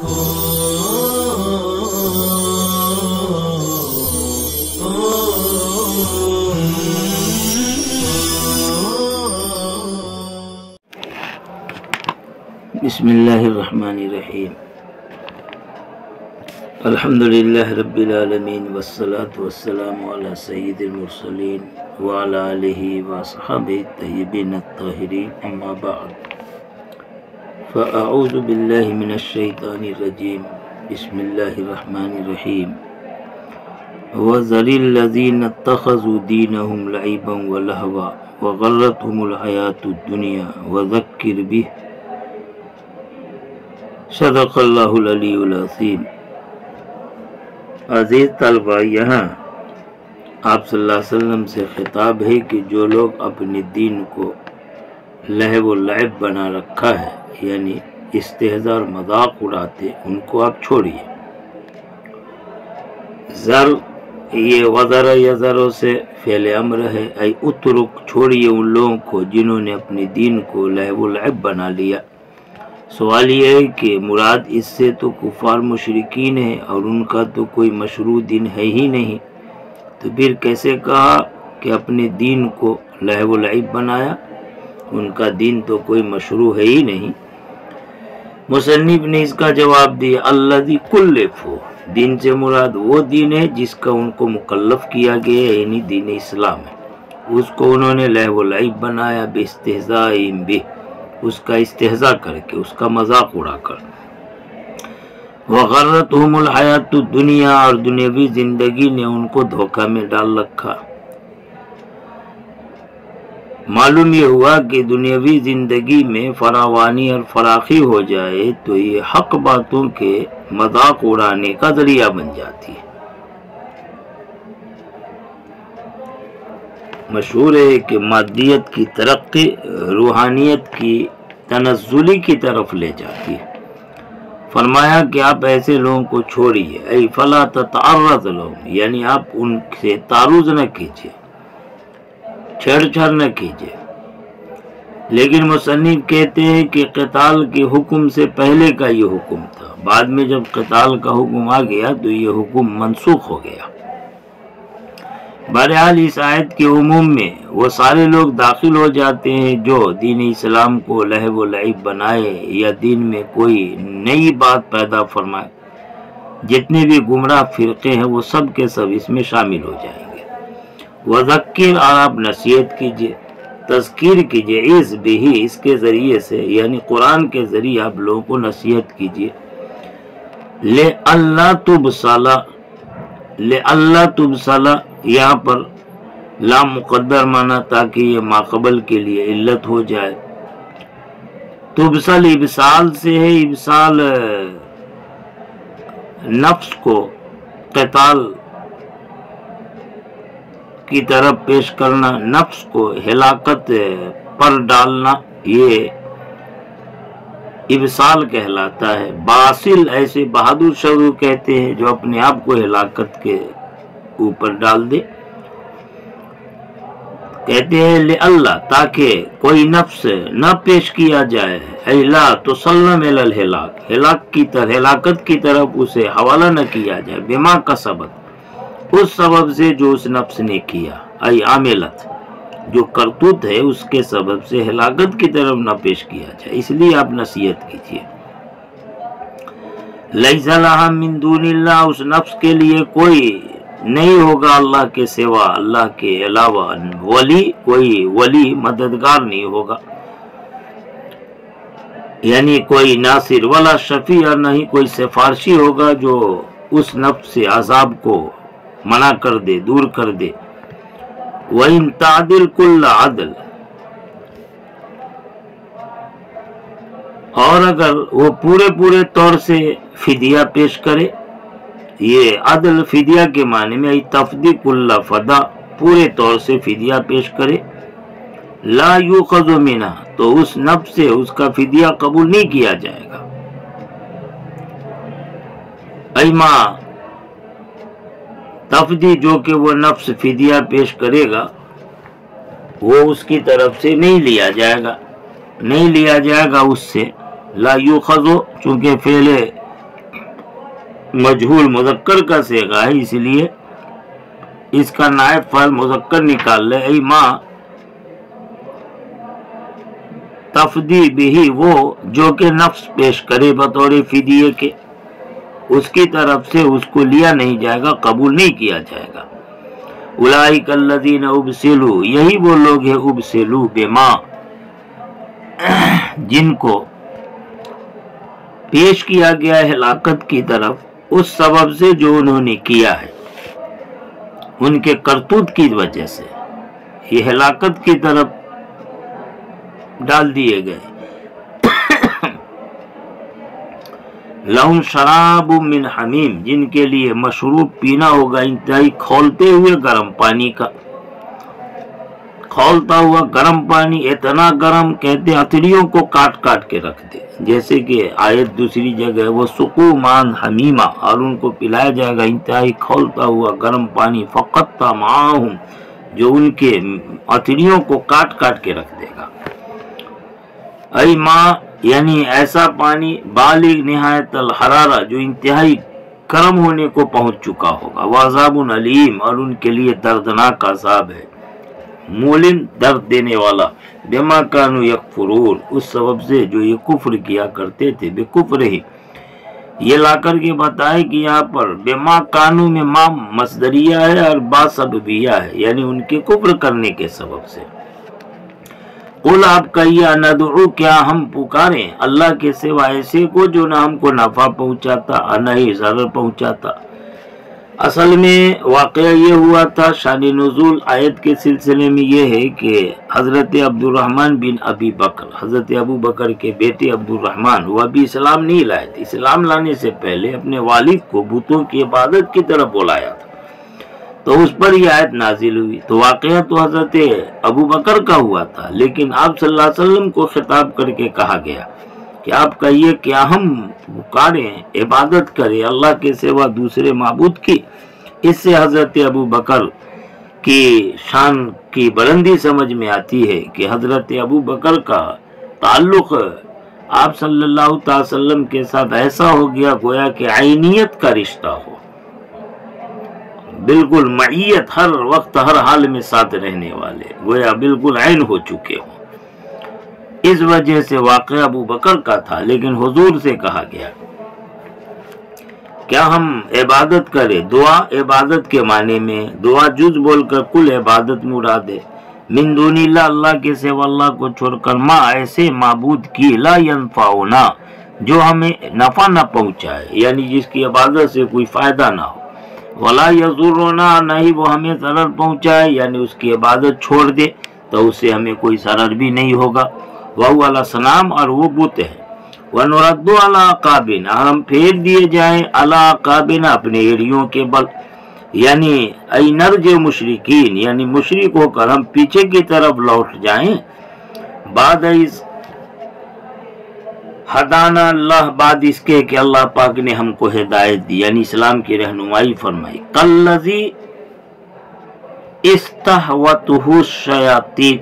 بسم اللہ الرحمن الرحیم الحمدللہ رب العالمین والصلاة والسلام علی سید المرسلین وعلی آلہ وصحبہ الطیبین الطاہرین اما بعد فاعوذ باللہ من الشیطان الرجیم بسم اللہ الرحمن الرحیم وَذَرِ الَّذِينَ اتَّخَذُوا دِينَهُمْ لَعِبًا وَلَهْوًا وَغَرَّتْهُمُ الْحَيَاةُ الدُّنْيَا وَذَكِّرْ بِهِ صدق اللہ العلی العظیم۔ عزیز طلبہ، یہاں آپ صلی اللہ علیہ وسلم سے خطاب ہے کہ جو لوگ اپنے دین کو لہو و لعب بنا رکھا ہے، یعنی استہزاء اور مذاق اڑاتے، ان کو آپ چھوڑیے۔ ذر یہ وزر یزروں سے فعل امر ہے، ای اترک، چھوڑیے ان لوگوں کو جنہوں نے اپنے دین کو لہو و لعب بنا لیا۔ سوال یہ ہے کہ مراد اس سے تو کفار مشرکین ہیں اور ان کا تو کوئی مشروع دین ہے ہی نہیں، تو پھر کیسے کہا کہ اپنے دین کو لہو و لعب بنایا؟ ان کا دین تو کوئی مشروع ہے ہی نہیں۔ مصنف نے اس کا جواب دیا، الذی کلفوا، دین سے مراد وہ دین ہے جس کا ان کو مکلف کیا گیا ہے، یعنی دین اسلام ہے، اس کو انہوں نے لہو و لعب بنایا، باستہزاء بہ، اس کا استہزاء کر کے، اس کا مذاق اڑا کر۔ وغرتہم الحیات الدنیا، اور دنیاوی زندگی نے ان کو دھوکہ میں ڈال رکھا۔ معلوم یہ ہوا کہ دنیاوی زندگی میں فراوانی اور فراخی ہو جائے تو یہ حق باتوں کے مذاق اڑانے کا ذریعہ بن جاتی ہے۔ مشہور ہے کہ مادیت کی ترقی روحانیت کی تنزلی کی طرف لے جاتی ہے۔ فرمایا کہ آپ ایسے لوگوں کو چھوڑیے، ای فلا تتعرض لهم، یعنی آپ ان سے تعرض نہ کیجیے، چھیڑ چھاڑ نہ کیجیے۔ لیکن مصنف کہتے ہیں کہ قتال کے حکم سے پہلے کا یہ حکم تھا، بعد میں جب قتال کا حکم آ گیا تو یہ حکم منسوخ ہو گیا۔ بہرحال اس آیت کے عموم میں وہ سارے لوگ داخل ہو جاتے ہیں جو دین اسلام کو لہو و لعب بنائے یا دین میں کوئی نئی بات پیدا فرمائے۔ جتنے بھی گمراہ فرقے ہیں وہ سب کے سب اس میں شامل ہو جائیں گے۔ وذکر، اور آپ نصیحت کیجئے، تذکیر کیجئے، اس بھی، اس کے ذریعے سے، یعنی قرآن کے ذریعے آپ لوگوں کو نصیحت کیجئے۔ لِأَلَّا تُبْصَلَ، لِأَلَّا تُبْصَلَ، یہاں پر لام مقدر مانا تاکہ یہ ماقبل کے لیے علت ہو جائے۔ تبصل ابصال سے ہے، ابصال نفس کو قتال کی طرف پیش کرنا، نفس کو ہلاکت پر ڈالنا، یہ ابصال کہلاتا ہے۔ باصل ایسے بہادر شروع کہتے ہیں جو اپنے آپ کو ہلاکت کے اوپر ڈال دے۔ کہتے ہیں لِأَلَّا، تاکہ کوئی نفس نہ پیش کیا جائے، اَيْ لَا تُسَلَّمَ إِلَى الْهِلَاكِ، ہلاکت کی طرف اسے حوالہ نہ کیا جائے، بِمَا کَسَبَتْ، اس سبب سے جو اس نفس نے کیا، اَيْ عَمِلَتْ، جو کرتوت ہے اس کے سبب سے ہلاکت کی طرف نہ پیش کیا جائے، اس لیے آپ نصیحت کیجیے۔ لَيْسَ لَهَا مِن دُونِ اللَّهِ، اس نفس کے لیے کوئی نہیں ہوگا اللہ کے سوا، اللہ کے علاوہ ولی، کوئی ولی مددگار نہیں ہوگا، یعنی کوئی ناصر، ولا شفیع، نہ ہی کوئی سفارشی ہوگا جو اس نفس سے عذاب کو منع کر دے، دور کر دے۔ وَإِن تَعْدِلْ كُلَّ عَدْلٍ، اور اگر وہ پورے طور سے فدیہ پیش کرے، یہ عدل فدیہ کے معنی میں تفدی کل فدا، پورے طور سے فدیہ پیش کرے، لا یوخذ منہ، تو اس نفس سے اس کا فدیہ قبول نہیں کیا جائے گا۔ ایما تفدی، جو کہ وہ نفس فدیہ پیش کرے گا وہ اس کی طرف سے نہیں لیا جائے گا، نہیں لیا جائے گا اس سے۔ لا یوخذ، چونکہ فعل مجہول مذکر کا صیغہ ہے، اس لیے اس کا نائب فاعل مذکر نکال لے، ای ماں تفدی بھی وہ جو کہ نفس پیش کرے بطور فدیے کے، اس کی طرف سے اس کو لیا نہیں جائے گا، قبول نہیں کیا جائے گا۔ اولئک الذین ابسلوا، یہی وہ لوگ ہیں ابسلوا بما، جن کو پیش کیا گیا ہے ہلاکت کی طرف اس سبب سے جو انہوں نے کیا ہے، ان کے کرتوت کی وجہ سے یہ ہلاکت کی طرف ڈال دیے گئے۔ لہم شراب من حمیم، جن کے لیے مشروب پینا ہوگا انتہائی کھولتے ہوئے گرم پانی کا، کھولتا ہوا گرم پانی، اتنا گرم کہتے ہتھیلیوں کو کاٹ کاٹ کے رکھ دے، جیسے کہ آیت دوسری جگہ وہ سقوا ماء حمیما، اور ان کو پلایا جائے گا انتہائی کھولتا ہوا گرم پانی، فقطع معاہم، جو ان کے ہتھیلیوں کو کاٹ کاٹ کے رکھ دے گا۔ ای ماء یعنی ایسا پانی بالغ نہایت الحرارہ، جو انتہائی گرم ہونے کو پہنچ چکا ہوگا، وعذاب علیم، اور ان کے لیے دردناک عذاب ہے، مولن درد دینے والا، بما کانوا یکفرون، اس سبب سے جو یہ کفر کیا کرتے تھے، بے کفر ہی، یہ لا کر کے بتائے کہ یہاں پر بما کانوا میں ما مصدریہ ہے اور با سببیہ ہے، یعنی ان کے کفر کرنے کے سبب سے۔ قل آپ کہیے ندعو، کیا ہم پکاریں اللہ کے سوا ایسے کو جو نہ ہم کو نفع پہنچاتا اور نہ ہی ضرر پہنچاتا۔ اصل میں واقعہ یہ ہوا تھا، شان نزول آیت کے سلسلے میں یہ ہے کہ حضرت عبد الرحمن بن ابی بکر، حضرت ابو بکر کے بیٹے عبد الرحمن، وہ ابھی اسلام نہیں لائے تھے، اسلام لانے سے پہلے اپنے والد کو بتوں کی عبادت کی طرف بلایا تھا، تو اس پر یہ آیت نازل ہوئی۔ تو واقعہ تو حضرت ابو بکر کا ہوا تھا، لیکن آپ صلی اللہ علیہ وسلم کو خطاب کر کے کہا گیا کہ آپ کہیے کیا ہم پکاریں، عبادت کریں اللہ کے سوا دوسرے معبود کی۔ اس سے حضرت ابو بکر کی شان کی بلندی سمجھ میں آتی ہے کہ حضرت ابو بکر کا تعلق آپ صلی اللہ تعالی وسلم کے ساتھ ایسا ہو گیا گویا کہ عینیت کا رشتہ ہو، بالکل معیت، ہر وقت ہر حال میں ساتھ رہنے والے، گویا بالکل عین ہو چکے ہوں۔ اس وجہ سے واقعہ ابو بکر کا تھا، لیکن حضور سے کہا گیا کیا ہم عبادت کریں۔ دعا عبادت کے معنی میں دعا جز بول کر کل عبادت مراد ہے، من دون اللہ، اللہ کے سوا اللہ کو چھوڑ کر، ما ایسے معبود کی، لا ینفعنا، جو ہمیں نفع نہ پہنچائے، یعنی جس کی عبادت سے کوئی فائدہ نہ ہو، ولا یضرنا، نہ ہی وہ ہمیں ضرر پہنچائے، یعنی اس کی عبادت چھوڑ دے تو اس سے ہمیں کوئی ضرر بھی نہیں ہوگا، وہو الاسنام، اور وہ بت ہے، ونرد علی عقابنا، اور ہم پھیر دیے جائیں علی عقابنا، اپنے ایڑیوں کے بل، یعنی ای نرجع مشرکین، یعنی مشرک ہو کر ہم پیچھے کی طرف لوٹ جائیں، بعد از ہدانا اللہ، بعد اس کے کہ اللہ پاک نے ہم کو ہدایت دی، یعنی اسلام کی رہنمائی فرمائی، کالذی استہوتہ الشیاطین،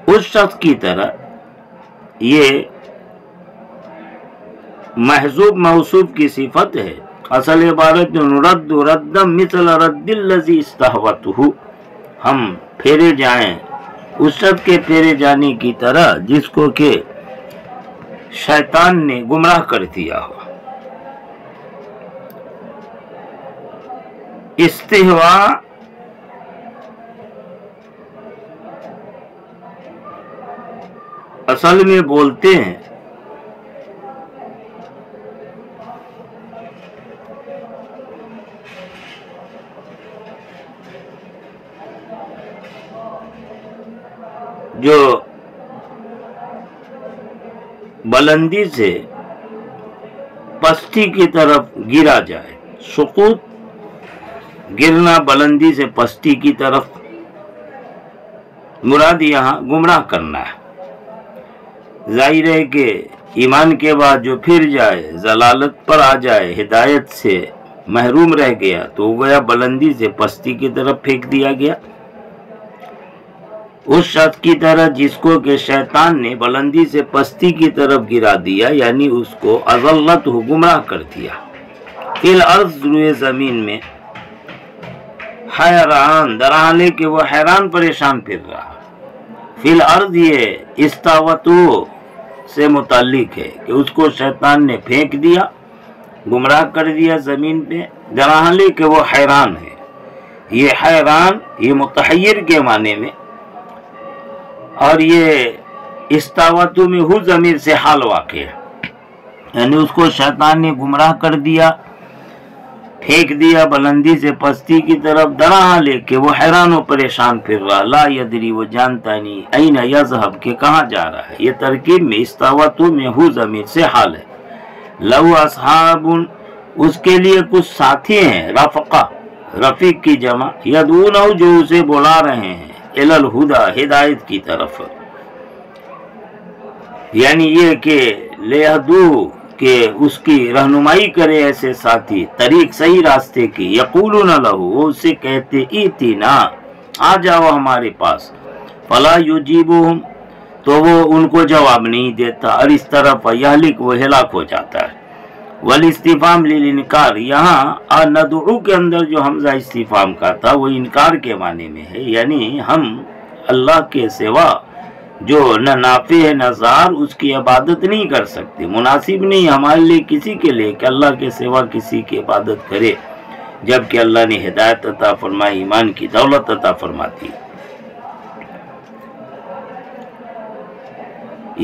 اس شخص کی طرح، یہ محذوب موصوف کی صفت ہے، اصل عبارت میں نرد ردا مثل رد الذی استہوتہ، ہم پھیرے جائیں اس شخص کے پھیرے جانے کی طرح جس کو کہ شیطان نے گمراہ کر دیا ہو۔ استہوا اصل میں بولتے ہیں جو بلندی سے پستی کی طرف گرا جائے، سقوط، گرنا، بلندی سے پستی کی طرف، مراد یہاں گمراہ کرنا ہے۔ ظاہر ہے کہ ایمان کے بعد جو پھر جائے، ضلالت پر آ جائے، ہدایت سے محروم رہ گیا، تو وہ گیا بلندی سے پستی کی طرف پھینک دیا گیا، اس شخص کی طرح جس کو کہ شیطان نے بلندی سے پستی کی طرف گرا دیا، یعنی اس کو اضلت، گمراہ کر دیا۔ فی الارض روئے زمین میں، حیران درحالے کہ وہ حیران پریشان پھر رہا. فی الارض یہ استاوتو سے متعلق ہے کہ اس کو شیطان نے پھینک دیا، گمراہ کر دیا زمین پہ، درحالے کہ وہ حیران ہے. یہ حیران یہ متحیر کے معنی میں، اور یہ استاوتو میں ہو ضمیر سے حال واقع ہے، یعنی اس کو شیطان نے گمراہ کر دیا، پھینک دیا بلندی سے پستی کی طرف، درحالے کہ وہ حیران و پریشان پھر رہا. لا یدری وہ جانتا نہیں، این یذهب کہ کہاں جا رہا ہے. یہ ترکیب میں استاوتو میں ہو ضمیر سے حال ہے. لو اصحاب اس کے لیے کچھ ساتھی ہیں، رفقہ رفیق کی جمع، یدعونہ جو اسے بلا رہے ہیں، الی الہدی ہدایت کی طرف، یعنی یہ کہ لیہدو کہ اس کی رہنمائی کرے ایسے ساتھی طریق صحیح راستے کی. یقولون لہو وہ اسے کہتے ایتنا آ جاؤ ہمارے پاس. فلا یجیبہم تو وہ ان کو جواب نہیں دیتا، اور اس طرف یہلک وہ ہلاک ہو جاتا ہے. والاستفہام للانکار، یہاں ندعو کے اندر جو حمزہ استفہام کا تھا وہ انکار کے معنی میں ہے، یعنی ہم اللہ کے سوا جو نہ نافع ہے نہ ضار اس کی عبادت نہیں کر سکتے. مناسب نہیں ہمارے لیے کسی کے لیے کہ اللہ کے سوا کسی کی عبادت کرے، جبکہ اللہ نے ہدایت عطا فرمائی، ایمان کی دولت عطا فرماتی.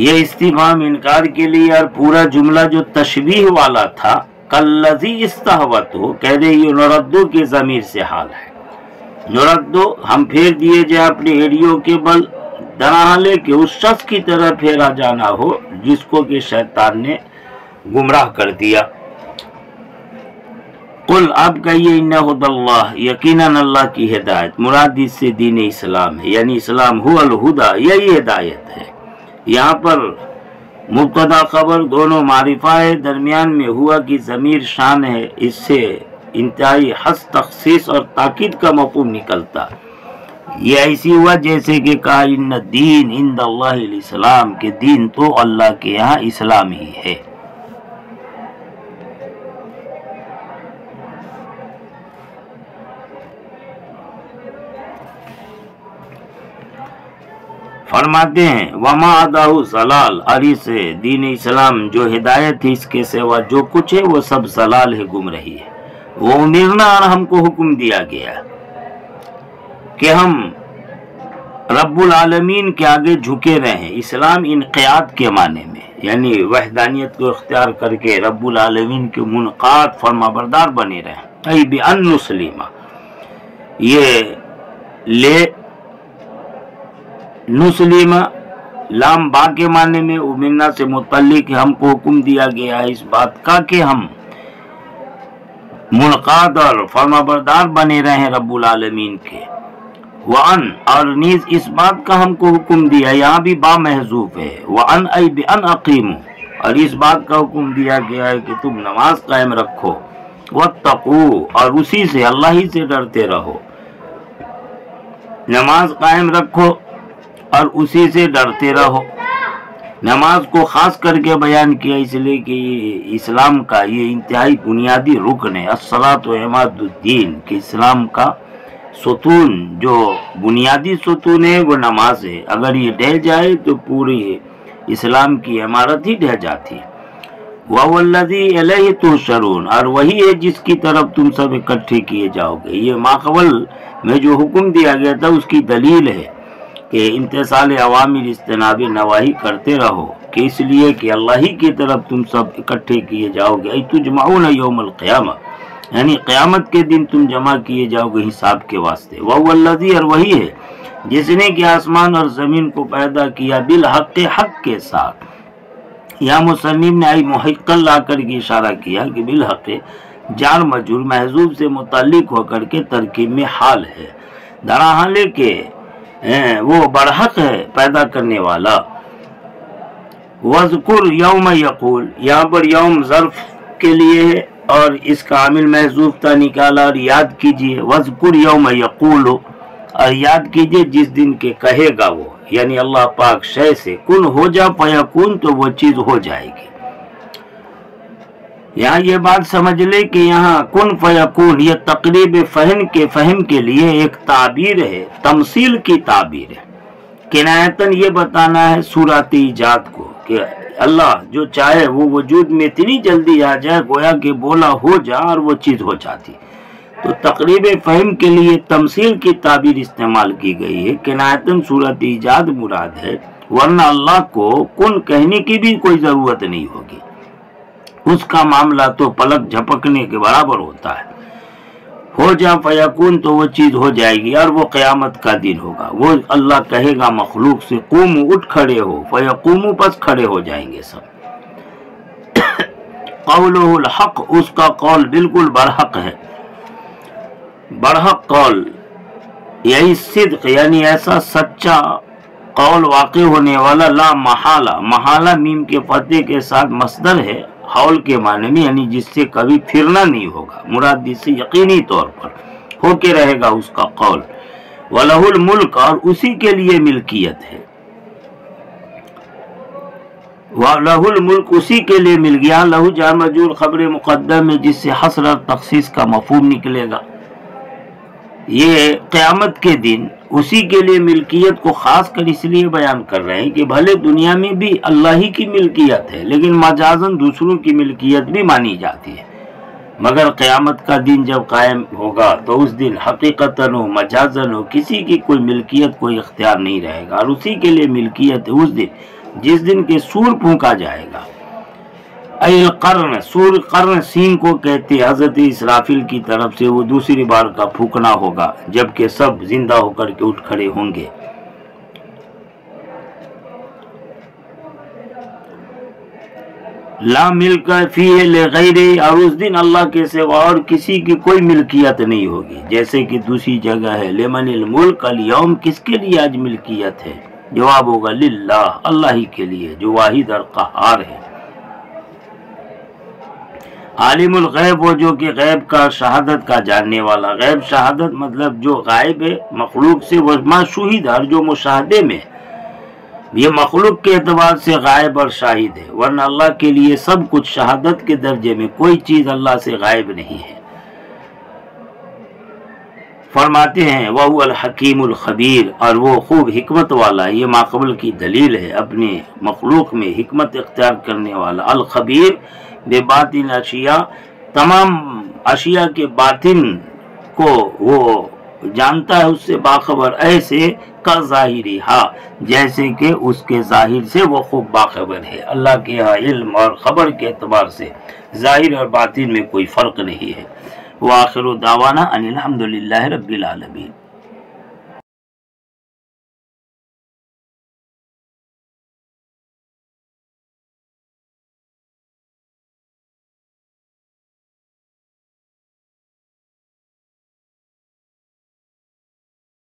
یہ استفہام انکار کے لیے، اور پورا جملہ جو تشبیہ والا تھا کالذی استہوتہ کہہ دے یہ نردو کے ضمیر سے حال ہے. نردو ہم پھیر دیے جائے اپنے ایڑیوں کے بل، درحالے کہ اس شخص کی طرح پھیرا جانا ہو جس کو کہ شیطان نے گمراہ کر دیا. قل اب کہیے ان ھدی اللہ یقیناً اللہ کی ہدایت، مراد اس سے دین اسلام ہے، یعنی اسلام هو الہدی یہی ہدایت ہے. یہاں پر مبتدا خبر دونوں معرفہ ہے، درمیان میں ہوا کی ضمیر شان ہے، اس سے انتہائی حس تخصیص اور تاکید کا مفہوم نکلتا. یہ ایسی ہوا جیسے کہ کہا ان دین عند اللہ الاسلام، کہ دین تو اللہ کے یہاں اسلام ہی ہے. فرماتے ہیں وما عداہ ضلال، اور اس دین اسلام جو ہدایت ہے اس کے سوا جو کچھ ہے وہ سب ضلال ہے، گمراہی ہے. وہ امرنا، اور ہم کو حکم دیا گیا کہ ہم رب العالمین کے آگے جھکے رہیں. اسلام انقیاد کے معنی میں، یعنی وحدانیت کو اختیار کر کے رب العالمین کے منقاد فرما بردار بنے رہیں. ای بان نسلم، یہ لے نسلم لام با کے معنی میں امرنا سے متعلق، ہم کو حکم دیا گیا ہے اس بات کا کہ ہم منقاد اور فرما بردار بنے رہیں رب العالمین کے. وَأَنْ اور نیز اس بات کا ہم کو حکم دیا، یہاں بھی با محذوف ہے، وَأَنْ أَيْ بِأَنْ أَقِيمُوا، اور اس بات کا حکم دیا گیا ہے کہ تم نماز قائم رکھو. وَاتَّقُوا اور اسی سے اللہ ہی سے ڈرتے رہو. نماز قائم رکھو اور اسی سے ڈرتے رہو. نماز کو خاص کر کے بیان کیا اس لیے کہ اسلام کا یہ انتہائی بنیادی رکن ہے. الصلاۃ عماد الدین، کہ اسلام کا ستون جو بنیادی ستون ہے وہ نماز ہے. اگر یہ ڈہ جائے تو پوری اسلام کی عمارت ہی ڈہ جاتی. وَهُوَ الَّذِي إِلَيْهِ تُحْشَرُونَ اور وہی ہے جس کی طرف تم سب اکٹھے کیے جاؤ گے. یہ ماقبل میں جو حکم دیا گیا تھا اس کی دلیل ہے کہ امتثال اوامر اجتناب نواہی کرتے رہو، کہ اس لیے کہ اللہ ہی کی طرف تم سب اکٹھے کیے جاؤ گے. ای تجمعون یوم القیامہ، یعنی قیامت کے دن تم جمع کیے جاؤ گے حساب کے واسطے. وَهُوَ الَّذِي اور وہی ہے جس نے کہ آسمان اور زمین کو پیدا کیا بالحق حق کے ساتھ. یہاں مصنف نے آئی محقل لا کر کے اشارہ کیا کہ بالحق جار مجرور محذوف سے متعلق ہو کر کے ترکیب میں حال ہے، درحالے کہ وہ برحق ہے پیدا کرنے والا. وَذْكُرْ یوم یقول، یہاں پر یوم ظرف کے لیے ہے اور اس کا عامل محذوف تھا نکالا، اور یاد کیجئے وَذْكُرْ یوم یقول، اور یاد کیجئے جس دن کے کہے گا وہ، یعنی اللہ پاک شے سے کن ہو جا فیکون، تو وہ چیز ہو جائے گی. یہاں یہ بات سمجھ لے کہ یہاں کن فیکون یہ تقریب فہم کے لیے ایک تعبیر ہے، تمثیل کی تعبیر ہے۔ کنایتاً یہ بتانا ہے صورت ایجاد کو کہ اللہ جو چاہے وہ وجود میں اتنی جلدی آ جائے، گویا کہ بولا ہو جا اور وہ چیز ہو جاتی۔ تو تقریب فہم کے لیے تمثیل کی تعبیر استعمال کی گئی ہے، کنایتاً صورت ایجاد مراد ہے، ورنہ اللہ کو کن کہنے کی بھی کوئی ضرورت نہیں ہوگی، اس کا معاملہ تو پلک جھپکنے کے برابر ہوتا ہے۔ ہو جا فیکون تو وہ چیز ہو جائے گی، اور وہ قیامت کا دن ہوگا، وہ اللہ کہے گا مخلوق سے قوموا اٹھ کھڑے ہو، فیقوموا پس کھڑے ہو جائیں گے سب۔ قولہ الحق اس کا قول بالکل برحق ہے، برحق قول یہی صدق یعنی ایسا سچا قول واقع ہونے والا، لا محالہ، محالہ میم کے فتح کے ساتھ مصدر ہے، حول کے معنی میں یعنی جس سے کبھی پھرنا نہیں ہوگا، مراد جس سے یقینی طور پر ہو کے رہے گا اس کا قول۔ وَلَهُ الْمُلْكَ اور اسی کے لیے ملکیت ہے، وَلَهُ الْمُلْكَ اسی کے لیے مل گیا، لہو جار مجرور خبر مقدم ہے جس سے حصر اور تخصیص کا مفہوم نکلے گا۔ یہ قیامت کے دن اسی کے لیے ملکیت کو خاص کر اس لیے بیان کر رہے ہیں کہ بھلے دنیا میں بھی اللہ ہی کی ملکیت ہے، لیکن مجازاً دوسروں کی ملکیت بھی مانی جاتی ہے، مگر قیامت کا دن جب قائم ہوگا تو اس دن حقیقتاً ہو مجازاً ہو کسی کی کوئی ملکیت کوئی اختیار نہیں رہے گا، اور اسی کے لیے ملکیت ہے اس دن جس دن کے سور پھونکا جائے گا۔ ای القرن، سور قرن سین کو کہتے، حضرت اسرافیل کی طرف سے وہ دوسری بار کا پھونکنا ہوگا جبکہ سب زندہ ہو کر کے اٹھ کھڑے ہوں گے۔ لا ملک فیہ لغیرہ اور اس دن اللہ کے سوا اور کسی کی کوئی ملکیت نہیں ہوگی، جیسے کہ دوسری جگہ ہے لمن الملک اليوم، کس کے لیے آج ملکیت ہے؟ جواب ہوگا للہ، اللہ ہی کے لیے جو واحد اور قہار ہے۔ عالم الغیب وہ جو کہ غیب کا شہادت کا جاننے والا، غیب شہادت مطلب جو غائب ہے مخلوق سے، وہ ما شہید اور جو مشاہدے میں، یہ مخلوق کے اعتبار سے غائب اور شاہد ہے، ورنہ اللہ کے لیے سب کچھ شہادت کے درجے میں، کوئی چیز اللہ سے غائب نہیں ہے۔ فرماتے ہیں وَهُوَ الْحَكِيمُ الْخَبِيرُ اور وہ خوب حکمت والا، یہ ماقبل کی دلیل ہے، اپنے مخلوق میں حکمت اختیار کرنے والا، الخبیر بے باطن اشیاء، تمام اشیاء کے باطن کو وہ جانتا ہے، اس سے باخبر، ایسے کا ظاہری ہاں جیسے کہ اس کے ظاہر سے وہ خوب باخبر ہے۔ اللہ کے یہاں علم اور خبر کے اعتبار سے ظاہر اور باطن میں کوئی فرق نہیں ہے۔ وآخر دعوانا ان الحمدللہ رب العالمین۔